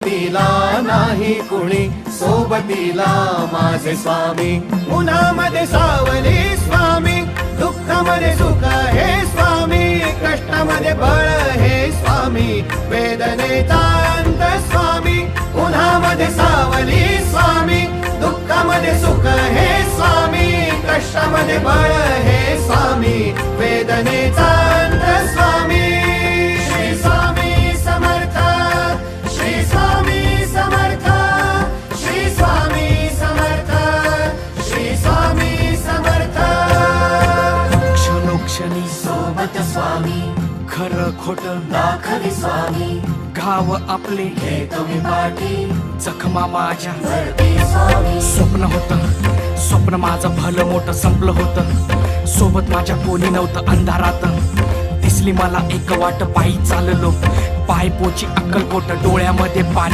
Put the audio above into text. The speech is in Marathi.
तिला नाही कुणी सोबतीला माझे स्वामी. उन्हामध्ये सावली स्वामी, दुःखामध्ये सुख हे स्वामी, कष्टामध्ये बळ हे स्वामी, वेदनेचा अंत स्वामी. उन्हामध्ये सावली स्वामी, दुःखामध्ये सुख हे स्वामी, कष्टामध्ये बळ हे स्वामी, वेदनेचा अंत स्वामी. श्री स्वामी समर्थ, श्री स्वामी समर्थ, श्री स्वामी समर्थ, श्री स्वामी समर्थ. क्षणोक्षणी सोबत स्वामी, खरं खोट दाखवी स्वामी, घाव आपले हे तुम्ही पाठी जखमा माझ्या भरती स्वामी. स्वप्न होतं, स्वप्न माझं भलं मोठं संपलं होतं. सोबत माझ्या कोणी नव्हतं अंधारात. दिसली मला एक वाट, पायी चाललो पाय पोची अक्कलकोट, डोळ्यामध्ये पाणी.